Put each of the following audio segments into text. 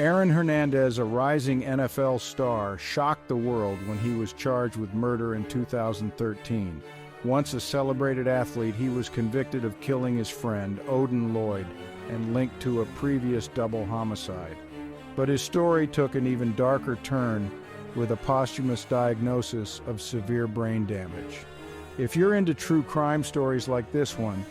Aaron Hernandez, a rising NFL star, shocked the world when he was charged with murder in 2013. Once a celebrated athlete, he was convicted of killing his friend, Odin Lloyd, and linked to a previous double homicide. But his story took an even darker turn with a posthumous diagnosis of severe brain damage. If you're into true crime stories like this one,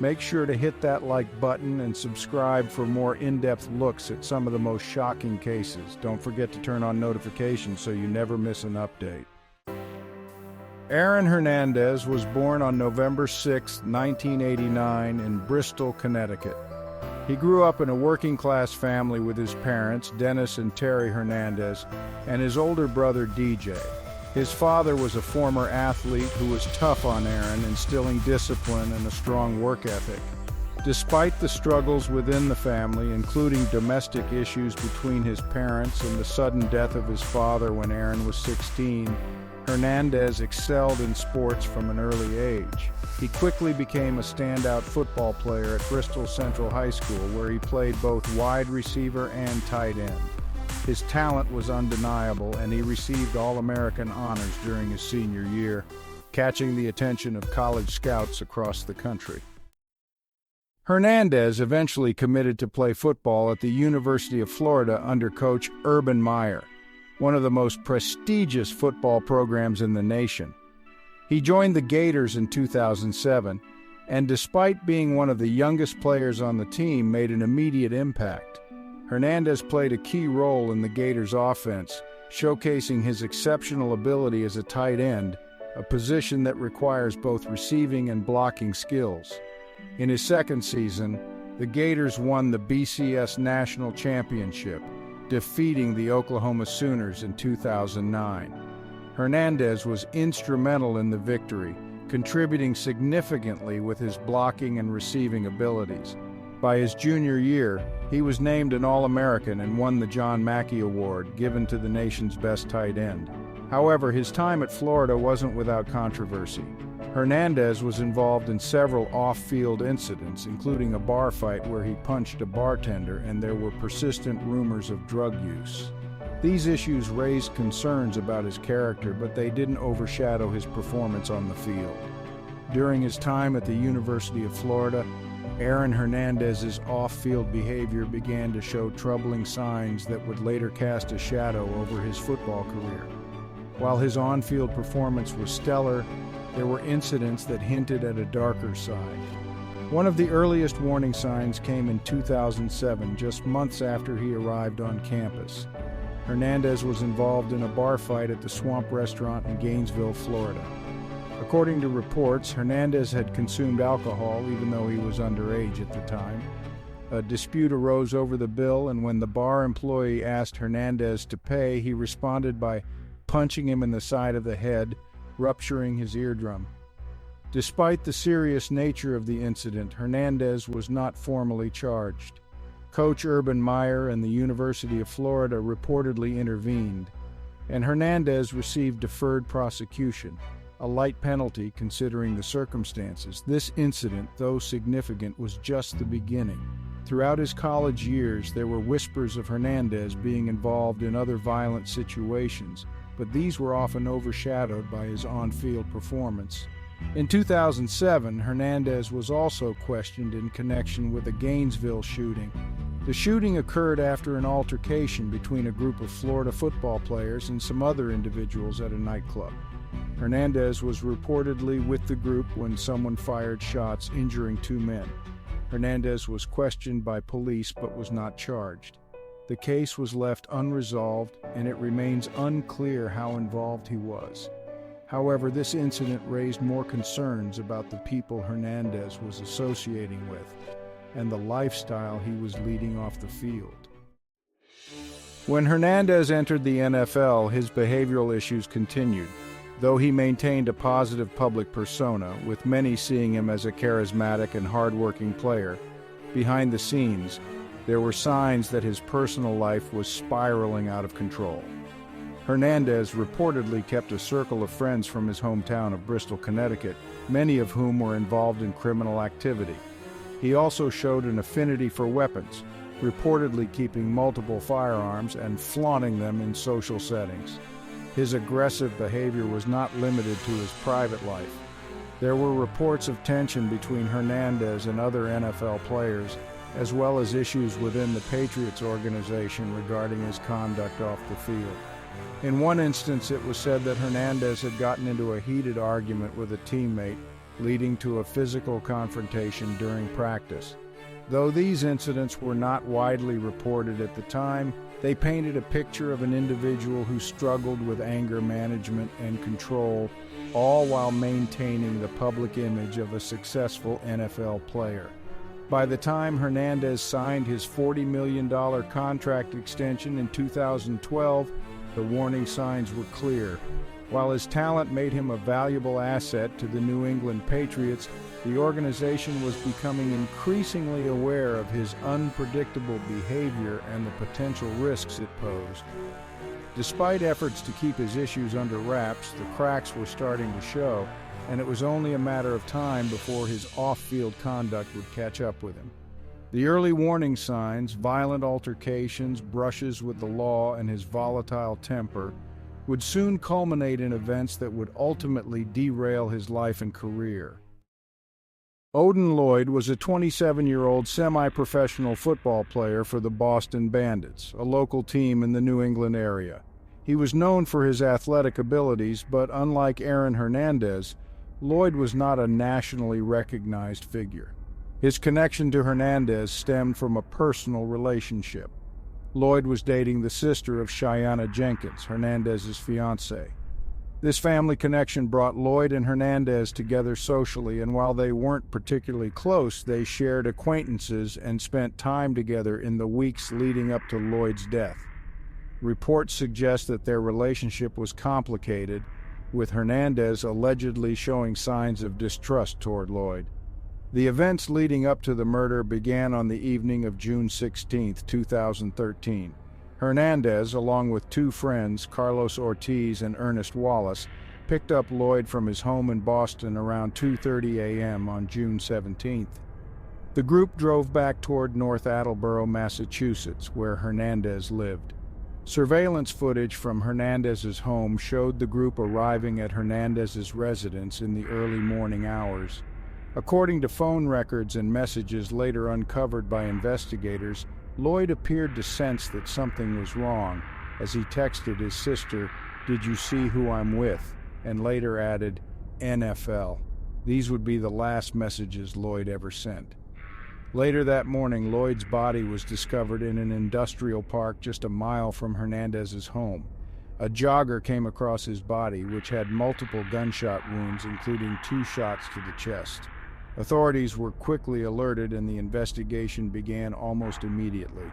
make sure to hit that like button and subscribe for more in-depth looks at some of the most shocking cases. Don't forget to turn on notifications so you never miss an update. Aaron Hernandez was born on November 6, 1989 in Bristol, Connecticut. He grew up in a working-class family with his parents, Dennis and Terry Hernandez, and his older brother, DJ. His father was a former athlete who was tough on Aaron, instilling discipline and a strong work ethic. Despite the struggles within the family, including domestic issues between his parents and the sudden death of his father when Aaron was 16, Hernandez excelled in sports from an early age. He quickly became a standout football player at Bristol Central High School, where he played both wide receiver and tight end. His talent was undeniable, and he received All-American honors during his senior year, catching the attention of college scouts across the country. Hernandez eventually committed to play football at the University of Florida under coach Urban Meyer, one of the most prestigious football programs in the nation. He joined the Gators in 2007, and despite being one of the youngest players on the team, made an immediate impact. Hernandez played a key role in the Gators' offense, showcasing his exceptional ability as a tight end, a position that requires both receiving and blocking skills. In his second season, the Gators won the BCS National Championship, defeating the Oklahoma Sooners in 2009. Hernandez was instrumental in the victory, contributing significantly with his blocking and receiving abilities. By his junior year, he was named an All-American and won the John Mackey Award, given to the nation's best tight end. However, his time at Florida wasn't without controversy. Hernandez was involved in several off-field incidents, including a bar fight where he punched a bartender, and there were persistent rumors of drug use. These issues raised concerns about his character, but they didn't overshadow his performance on the field. During his time at the University of Florida, Aaron Hernandez's off-field behavior began to show troubling signs that would later cast a shadow over his football career. While his on-field performance was stellar, there were incidents that hinted at a darker side. One of the earliest warning signs came in 2007, just months after he arrived on campus. Hernandez was involved in a bar fight at the Swamp Restaurant in Gainesville, Florida. According to reports, Hernandez had consumed alcohol even though he was underage at the time. A dispute arose over the bill, and when the bar employee asked Hernandez to pay, he responded by punching him in the side of the head, rupturing his eardrum. Despite the serious nature of the incident, Hernandez was not formally charged. Coach Urban Meyer and the University of Florida reportedly intervened, and Hernandez received deferred prosecution, a light penalty considering the circumstances. This incident, though significant, was just the beginning. Throughout his college years, there were whispers of Hernandez being involved in other violent situations, but these were often overshadowed by his on-field performance. In 2007, Hernandez was also questioned in connection with a Gainesville shooting. The shooting occurred after an altercation between a group of Florida football players and some other individuals at a nightclub. Hernandez was reportedly with the group when someone fired shots, injuring 2 men. Hernandez was questioned by police but was not charged. The case was left unresolved, and it remains unclear how involved he was. However, this incident raised more concerns about the people Hernandez was associating with and the lifestyle he was leading off the field. When Hernandez entered the NFL, his behavioral issues continued, though he maintained a positive public persona, with many seeing him as a charismatic and hard-working player. Behind the scenes, there were signs that his personal life was spiraling out of control. Hernandez reportedly kept a circle of friends from his hometown of Bristol, Connecticut, many of whom were involved in criminal activity. He also showed an affinity for weapons, reportedly keeping multiple firearms and flaunting them in social settings. His aggressive behavior was not limited to his private life. There were reports of tension between Hernandez and other NFL players, as well as issues within the Patriots organization regarding his conduct off the field. In one instance, it was said that Hernandez had gotten into a heated argument with a teammate, leading to a physical confrontation during practice. Though these incidents were not widely reported at the time, they painted a picture of an individual who struggled with anger management and control, all while maintaining the public image of a successful NFL player. By the time Hernandez signed his $40 million contract extension in 2012, the warning signs were clear. While his talent made him a valuable asset to the New England Patriots, the organization was becoming increasingly aware of his unpredictable behavior and the potential risks it posed. Despite efforts to keep his issues under wraps, the cracks were starting to show, and it was only a matter of time before his off-field conduct would catch up with him. The early warning signs, violent altercations, brushes with the law, and his volatile temper would soon culminate in events that would ultimately derail his life and career. Odin Lloyd was a 27-year-old semi-professional football player for the Boston Bandits, a local team in the New England area. He was known for his athletic abilities, but unlike Aaron Hernandez, Lloyd was not a nationally recognized figure. His connection to Hernandez stemmed from a personal relationship. Lloyd was dating the sister of Cheyenne Jenkins, Hernandez's fiancée. This family connection brought Lloyd and Hernandez together socially, and while they weren't particularly close, they shared acquaintances and spent time together in the weeks leading up to Lloyd's death. Reports suggest that their relationship was complicated, with Hernandez allegedly showing signs of distrust toward Lloyd. The events leading up to the murder began on the evening of June 16, 2013. Hernandez, along with two friends, Carlos Ortiz and Ernest Wallace, picked up Lloyd from his home in Boston around 2:30 a.m. on June 17th. The group drove back toward North Attleboro, Massachusetts, where Hernandez lived. Surveillance footage from Hernandez's home showed the group arriving at Hernandez's residence in the early morning hours. According to phone records and messages later uncovered by investigators, Lloyd appeared to sense that something was wrong, as he texted his sister, "Did you see who I'm with?" and later added, "NFL." These would be the last messages Lloyd ever sent. Later that morning, Lloyd's body was discovered in an industrial park just a mile from Hernandez's home. A jogger came across his body, which had multiple gunshot wounds, including 2 shots to the chest. Authorities were quickly alerted and the investigation began almost immediately.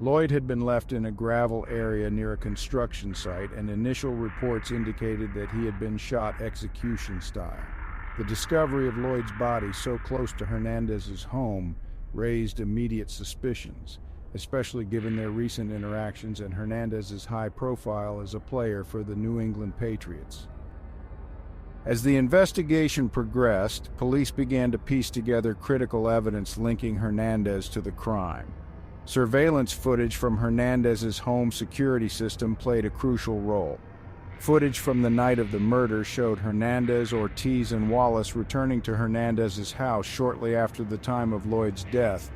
Lloyd had been left in a gravel area near a construction site, and initial reports indicated that he had been shot execution style. The discovery of Lloyd's body so close to Hernandez's home raised immediate suspicions, especially given their recent interactions and Hernandez's high profile as a player for the New England Patriots. As the investigation progressed, police began to piece together critical evidence linking Hernandez to the crime. Surveillance footage from Hernandez's home security system played a crucial role. Footage from the night of the murder showed Hernandez, Ortiz, and Wallace returning to Hernandez's house shortly after the time of Lloyd's death,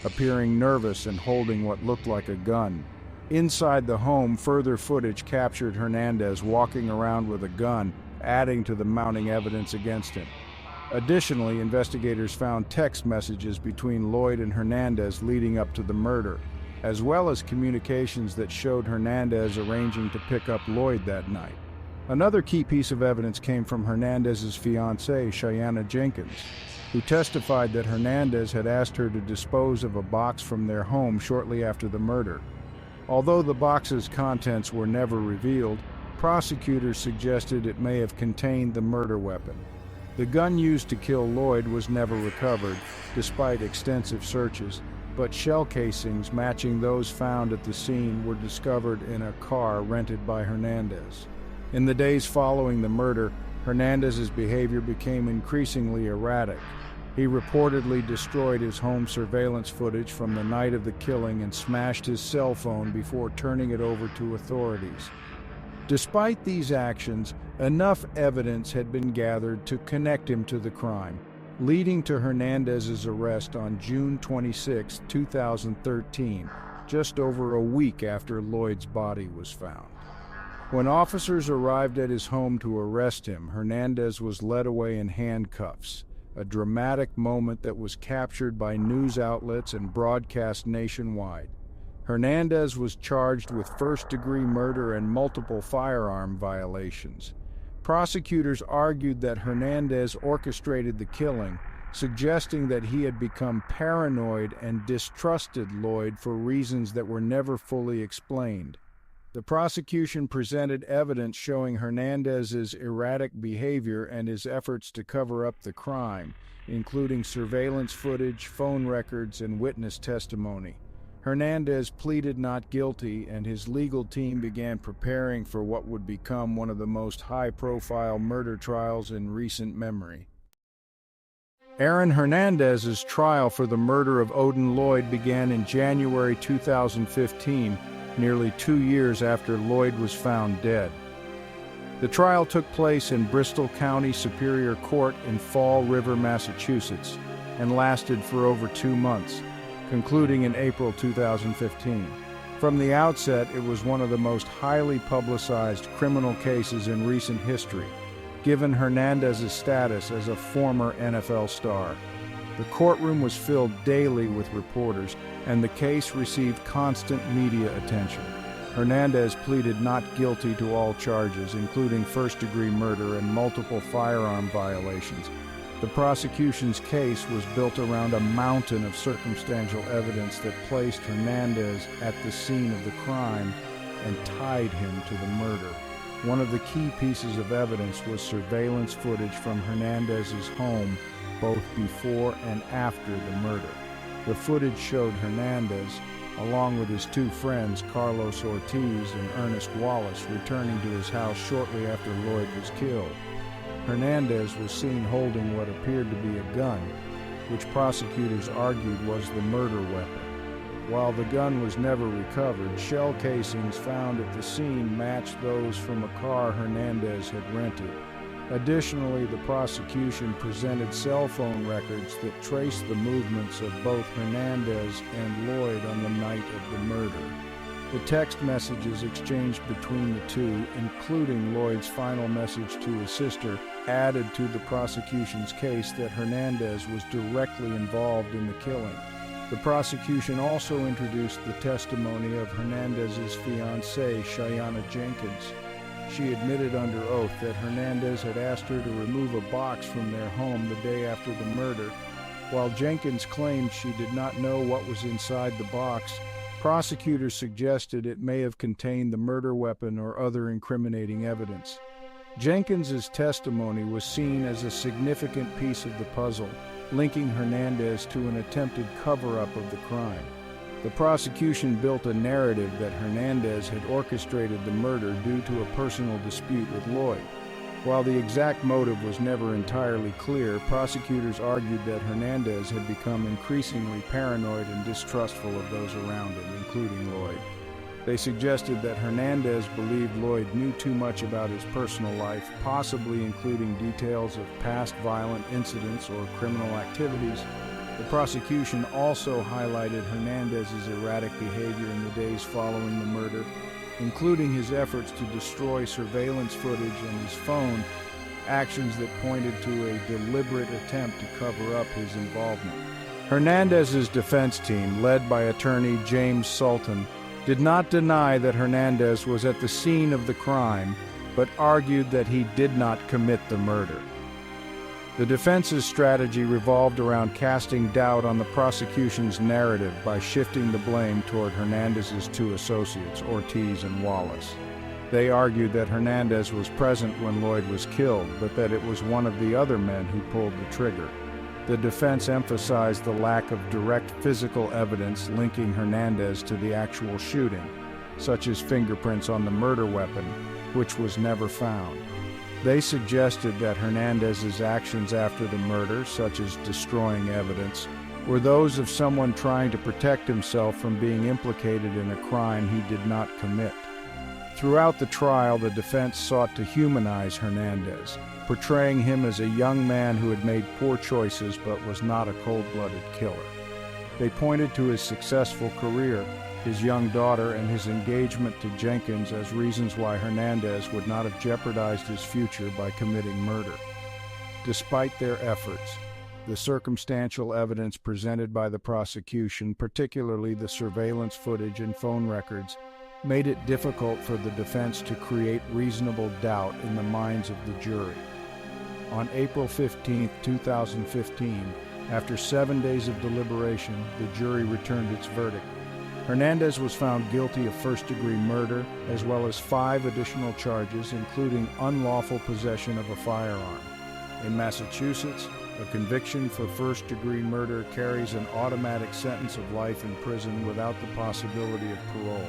appearing nervous and holding what looked like a gun. Inside the home, further footage captured Hernandez walking around with a gun, adding to the mounting evidence against him. Additionally, investigators found text messages between Lloyd and Hernandez leading up to the murder, as well as communications that showed Hernandez arranging to pick up Lloyd that night. Another key piece of evidence came from Hernandez's fiancée, Cheyenne Jenkins, who testified that Hernandez had asked her to dispose of a box from their home shortly after the murder. Although the box's contents were never revealed, prosecutors suggested it may have contained the murder weapon. The gun used to kill Lloyd was never recovered, despite extensive searches, but shell casings matching those found at the scene were discovered in a car rented by Hernandez. In the days following the murder, Hernandez's behavior became increasingly erratic. He reportedly destroyed his home surveillance footage from the night of the killing and smashed his cell phone before turning it over to authorities. Despite these actions, enough evidence had been gathered to connect him to the crime, leading to Hernandez's arrest on June 26, 2013, just over a week after Lloyd's body was found. When officers arrived at his home to arrest him, Hernandez was led away in handcuffs, a dramatic moment that was captured by news outlets and broadcast nationwide. Hernandez was charged with first-degree murder and multiple firearm violations. Prosecutors argued that Hernandez orchestrated the killing, suggesting that he had become paranoid and distrusted Lloyd for reasons that were never fully explained. The prosecution presented evidence showing Hernandez's erratic behavior and his efforts to cover up the crime, including surveillance footage, phone records, and witness testimony. Hernandez pleaded not guilty, and his legal team began preparing for what would become one of the most high-profile murder trials in recent memory. Aaron Hernandez's trial for the murder of Odin Lloyd began in January 2015, nearly 2 years after Lloyd was found dead. The trial took place in Bristol County Superior Court in Fall River, Massachusetts, and lasted for over 2 months, concluding in April 2015. From the outset, it was one of the most highly publicized criminal cases in recent history, given Hernandez's status as a former NFL star. The courtroom was filled daily with reporters, and the case received constant media attention. Hernandez pleaded not guilty to all charges, including first-degree murder and multiple firearm violations. The prosecution's case was built around a mountain of circumstantial evidence that placed Hernandez at the scene of the crime and tied him to the murder. One of the key pieces of evidence was surveillance footage from Hernandez's home both before and after the murder. The footage showed Hernandez, along with his 2 friends, Carlos Ortiz and Ernest Wallace, returning to his house shortly after Lloyd was killed. Hernandez was seen holding what appeared to be a gun, which prosecutors argued was the murder weapon. While the gun was never recovered, shell casings found at the scene matched those from a car Hernandez had rented. Additionally, the prosecution presented cell phone records that traced the movements of both Hernandez and Lloyd on the night of the murder. The text messages exchanged between the two, including Lloyd's final message to his sister, added to the prosecution's case that Hernandez was directly involved in the killing. The prosecution also introduced the testimony of Hernandez's fiancée, Cheyenne Jenkins. She admitted under oath that Hernandez had asked her to remove a box from their home the day after the murder. While Jenkins claimed she did not know what was inside the box, prosecutors suggested it may have contained the murder weapon or other incriminating evidence. Jenkins's testimony was seen as a significant piece of the puzzle, linking Hernandez to an attempted cover-up of the crime. The prosecution built a narrative that Hernandez had orchestrated the murder due to a personal dispute with Lloyd. While the exact motive was never entirely clear, prosecutors argued that Hernandez had become increasingly paranoid and distrustful of those around him, including Lloyd. They suggested that Hernandez believed Lloyd knew too much about his personal life, possibly including details of past violent incidents or criminal activities. The prosecution also highlighted Hernandez's erratic behavior in the days following the murder, including his efforts to destroy surveillance footage and his phone, actions that pointed to a deliberate attempt to cover up his involvement. Hernandez's defense team, led by attorney James Sultan, did not deny that Hernandez was at the scene of the crime, but argued that he did not commit the murder. The defense's strategy revolved around casting doubt on the prosecution's narrative by shifting the blame toward Hernandez's 2 associates, Ortiz and Wallace. They argued that Hernandez was present when Lloyd was killed, but that it was one of the other men who pulled the trigger. The defense emphasized the lack of direct physical evidence linking Hernandez to the actual shooting, such as fingerprints on the murder weapon, which was never found. They suggested that Hernandez's actions after the murder, such as destroying evidence, were those of someone trying to protect himself from being implicated in a crime he did not commit. Throughout the trial, the defense sought to humanize Hernandez, portraying him as a young man who had made poor choices but was not a cold-blooded killer. They pointed to his successful career, his young daughter, and his engagement to Jenkins as reasons why Hernandez would not have jeopardized his future by committing murder. Despite their efforts, the circumstantial evidence presented by the prosecution, particularly the surveillance footage and phone records, made it difficult for the defense to create reasonable doubt in the minds of the jury. On April 15, 2015, after 7 days of deliberation, the jury returned its verdict. Hernandez was found guilty of first-degree murder, as well as 5 additional charges, including unlawful possession of a firearm. In Massachusetts, a conviction for first-degree murder carries an automatic sentence of life in prison without the possibility of parole.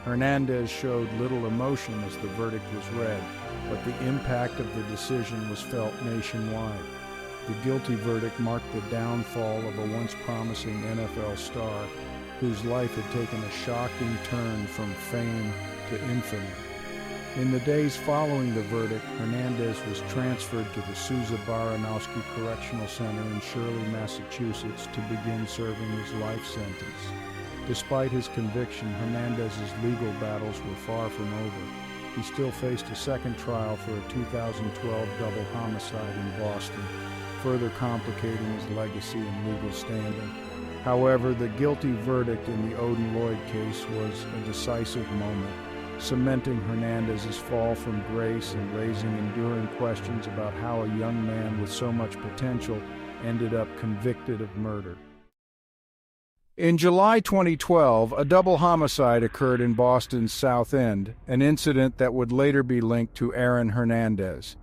Hernandez showed little emotion as the verdict was read, but the impact of the decision was felt nationwide. The guilty verdict marked the downfall of a once promising NFL star whose life had taken a shocking turn from fame to infamy. In the days following the verdict, Hernandez was transferred to the Sousa Baranowski Correctional Center in Shirley, Massachusetts, to begin serving his life sentence. Despite his conviction, Hernandez's legal battles were far from over. He still faced a second trial for a 2012 double homicide in Boston, further complicating his legacy and legal standing. However, the guilty verdict in the Odin Lloyd case was a decisive moment, cementing Hernandez's fall from grace and raising enduring questions about how a young man with so much potential ended up convicted of murder. In July 2012, a double homicide occurred in Boston's South End, an incident that would later be linked to Aaron Hernandez.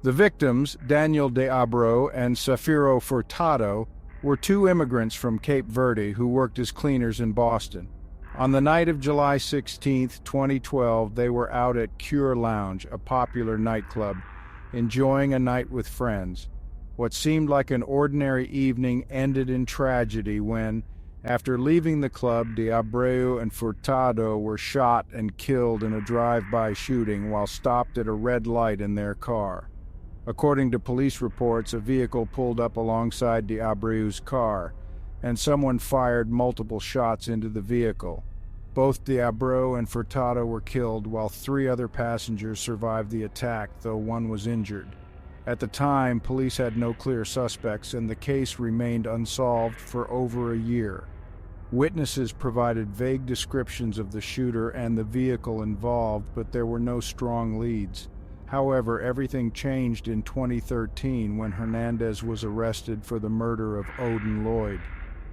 The victims, Daniel de Abreu and Safiro Furtado, were 2 immigrants from Cape Verde who worked as cleaners in Boston. On the night of July 16, 2012, they were out at Cure Lounge, a popular nightclub, enjoying a night with friends. What seemed like an ordinary evening ended in tragedy when, after leaving the club, de Abreu and Furtado were shot and killed in a drive-by shooting while stopped at a red light in their car. According to police reports, a vehicle pulled up alongside de Abreu's car, and someone fired multiple shots into the vehicle. Both de Abreu and Furtado were killed, while 3 other passengers survived the attack, though one was injured. At the time, police had no clear suspects, and the case remained unsolved for over a year. Witnesses provided vague descriptions of the shooter and the vehicle involved, but there were no strong leads. However, everything changed in 2013 when Hernandez was arrested for the murder of Odin Lloyd.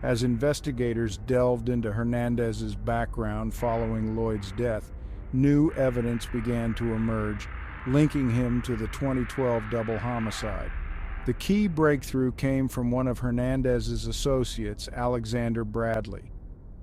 As investigators delved into Hernandez's background following Lloyd's death, new evidence began to emerge, linking him to the 2012 double homicide. The key breakthrough came from one of Hernandez's associates, Alexander Bradley.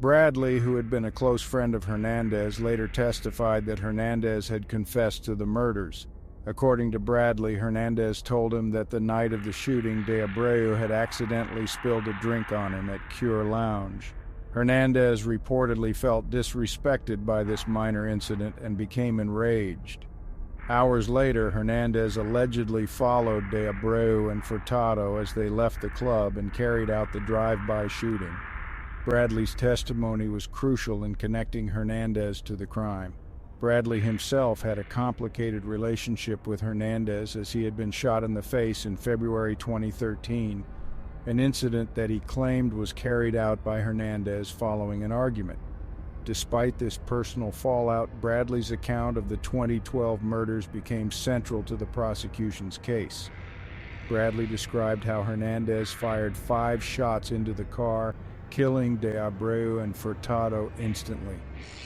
Bradley, who had been a close friend of Hernandez, later testified that Hernandez had confessed to the murders. According to Bradley, Hernandez told him that the night of the shooting, de Abreu had accidentally spilled a drink on him at Cure Lounge. Hernandez reportedly felt disrespected by this minor incident and became enraged. Hours later, Hernandez allegedly followed de Abreu and Furtado as they left the club and carried out the drive-by shooting. Bradley's testimony was crucial in connecting Hernandez to the crime. Bradley himself had a complicated relationship with Hernandez as he had been shot in the face in February 2013, an incident that he claimed was carried out by Hernandez following an argument. Despite this personal fallout, Bradley's account of the 2012 murders became central to the prosecution's case. Bradley described how Hernandez fired 5 shots into the car, killing de Abreu and Furtado instantly.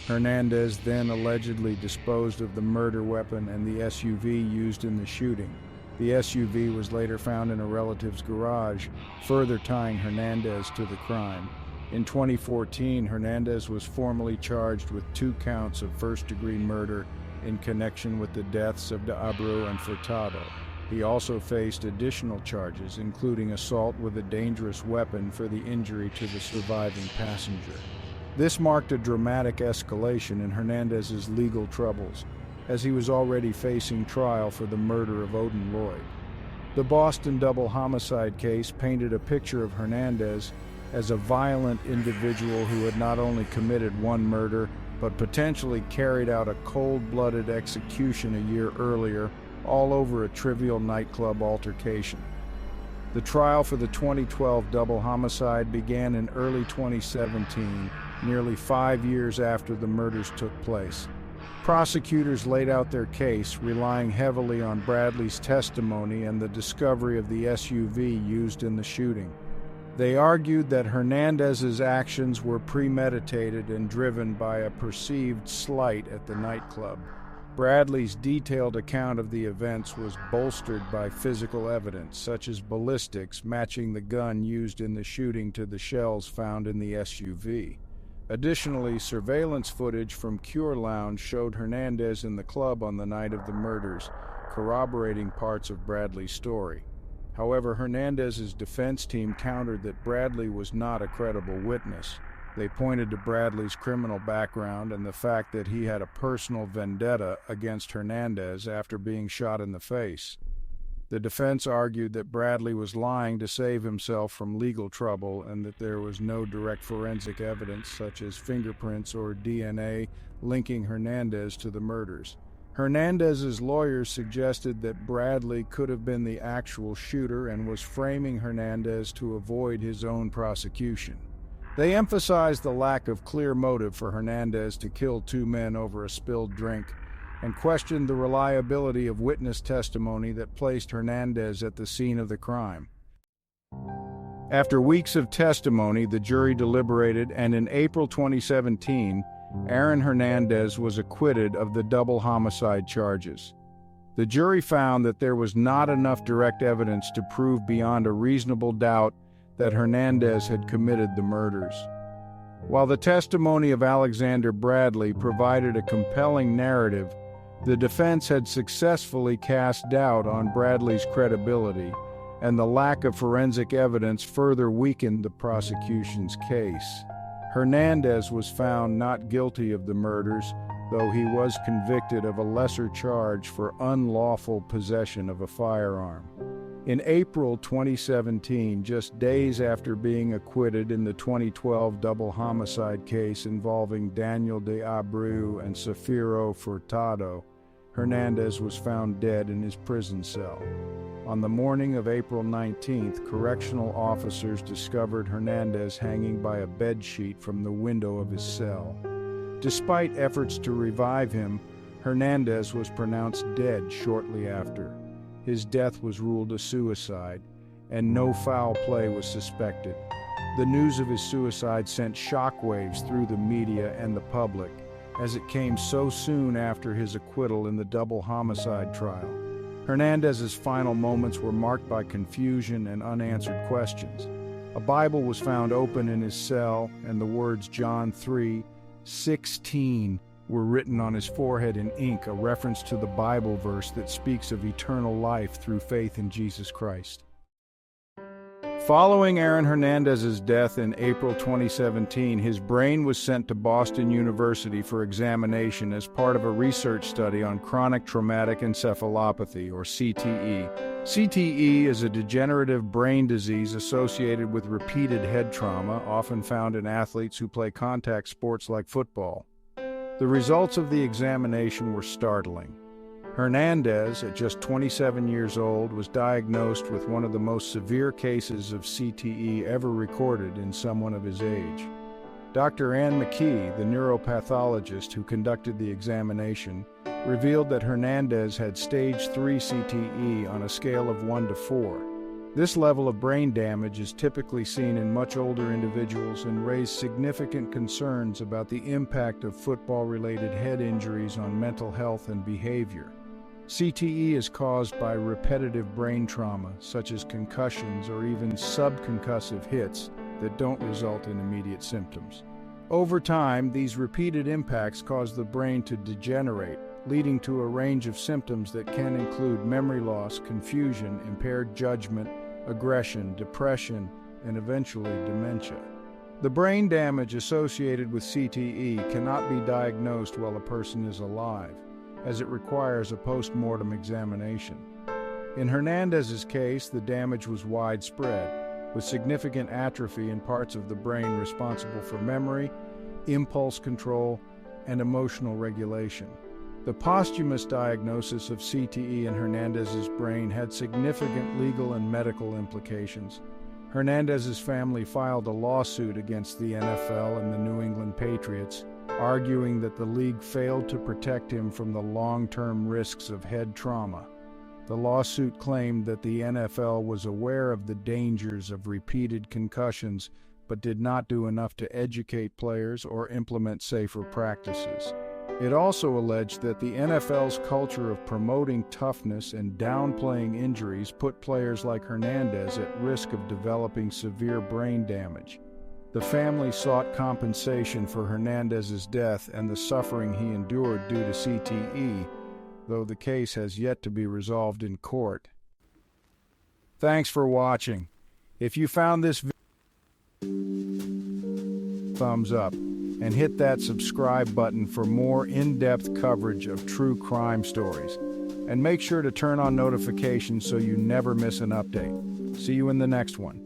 Hernandez then allegedly disposed of the murder weapon and the SUV used in the shooting. The SUV was later found in a relative's garage, further tying Hernandez to the crime. In 2014, Hernandez was formally charged with 2 counts of first-degree murder in connection with the deaths of de Abreu and Furtado. He also faced additional charges, including assault with a dangerous weapon for the injury to the surviving passenger. This marked a dramatic escalation in Hernandez's legal troubles, as he was already facing trial for the murder of Odin Lloyd. The Boston double homicide case painted a picture of Hernandez as a violent individual who had not only committed one murder, but potentially carried out a cold-blooded execution a year earlier, all over a trivial nightclub altercation. The trial for the 2012 double homicide began in early 2017, nearly 5 years after the murders took place. Prosecutors laid out their case, relying heavily on Bradley's testimony and the discovery of the SUV used in the shooting. They argued that Hernandez's actions were premeditated and driven by a perceived slight at the nightclub. Bradley's detailed account of the events was bolstered by physical evidence, such as ballistics matching the gun used in the shooting to the shells found in the SUV. Additionally, surveillance footage from Cure Lounge showed Hernandez in the club on the night of the murders, corroborating parts of Bradley's story. However, Hernandez's defense team countered that Bradley was not a credible witness. They pointed to Bradley's criminal background and the fact that he had a personal vendetta against Hernandez after being shot in the face. The defense argued that Bradley was lying to save himself from legal trouble and that there was no direct forensic evidence, such as fingerprints or DNA, linking Hernandez to the murders. Hernandez's lawyers suggested that Bradley could have been the actual shooter and was framing Hernandez to avoid his own prosecution. They emphasized the lack of clear motive for Hernandez to kill two men over a spilled drink and questioned the reliability of witness testimony that placed Hernandez at the scene of the crime. After weeks of testimony, the jury deliberated, and in April 2017, Aaron Hernandez was acquitted of the double homicide charges. The jury found that there was not enough direct evidence to prove beyond a reasonable doubt that Hernandez had committed the murders. While the testimony of Alexander Bradley provided a compelling narrative, the defense had successfully cast doubt on Bradley's credibility, and the lack of forensic evidence further weakened the prosecution's case. Hernandez was found not guilty of the murders, though he was convicted of a lesser charge for unlawful possession of a firearm. In April 2017, just days after being acquitted in the 2012 double homicide case involving Daniel de Abreu and Safiro Furtado, Hernandez was found dead in his prison cell. On the morning of April 19th, correctional officers discovered Hernandez hanging by a bedsheet from the window of his cell. Despite efforts to revive him, Hernandez was pronounced dead shortly after. His death was ruled a suicide, and no foul play was suspected. The news of his suicide sent shockwaves through the media and the public, as it came so soon after his acquittal in the double homicide trial. Hernandez's final moments were marked by confusion and unanswered questions. A Bible was found open in his cell, and the words John 3:16 were written on his forehead in ink, a reference to the Bible verse that speaks of eternal life through faith in Jesus Christ. Following Aaron Hernandez's death in April 2017, his brain was sent to Boston University for examination as part of a research study on chronic traumatic encephalopathy, or CTE. CTE is a degenerative brain disease associated with repeated head trauma, often found in athletes who play contact sports like football. The results of the examination were startling. Hernandez, at just 27 years old, was diagnosed with one of the most severe cases of CTE ever recorded in someone of his age. Dr. Ann McKee, the neuropathologist who conducted the examination, revealed that Hernandez had stage 3 CTE on a scale of 1 to 4. This level of brain damage is typically seen in much older individuals and raised significant concerns about the impact of football-related head injuries on mental health and behavior. CTE is caused by repetitive brain trauma, such as concussions or even subconcussive hits that don't result in immediate symptoms. Over time, these repeated impacts cause the brain to degenerate, leading to a range of symptoms that can include memory loss, confusion, impaired judgment, aggression, depression, and eventually dementia. The brain damage associated with CTE cannot be diagnosed while a person is alive, as it requires a post-mortem examination. In Hernandez's case, the damage was widespread, with significant atrophy in parts of the brain responsible for memory, impulse control, and emotional regulation. The posthumous diagnosis of CTE in Hernandez's brain had significant legal and medical implications. Hernandez's family filed a lawsuit against the NFL and the New England Patriots, arguing that the league failed to protect him from the long-term risks of head trauma. The lawsuit claimed that the NFL was aware of the dangers of repeated concussions, but did not do enough to educate players or implement safer practices. It also alleged that the NFL's culture of promoting toughness and downplaying injuries put players like Hernandez at risk of developing severe brain damage. The family sought compensation for Hernandez's death and the suffering he endured due to CTE, though the case has yet to be resolved in court. Thanks for watching. If you found this video, thumbs up and hit that subscribe button for more in-depth coverage of true crime stories. And make sure to turn on notifications so you never miss an update. See you in the next one.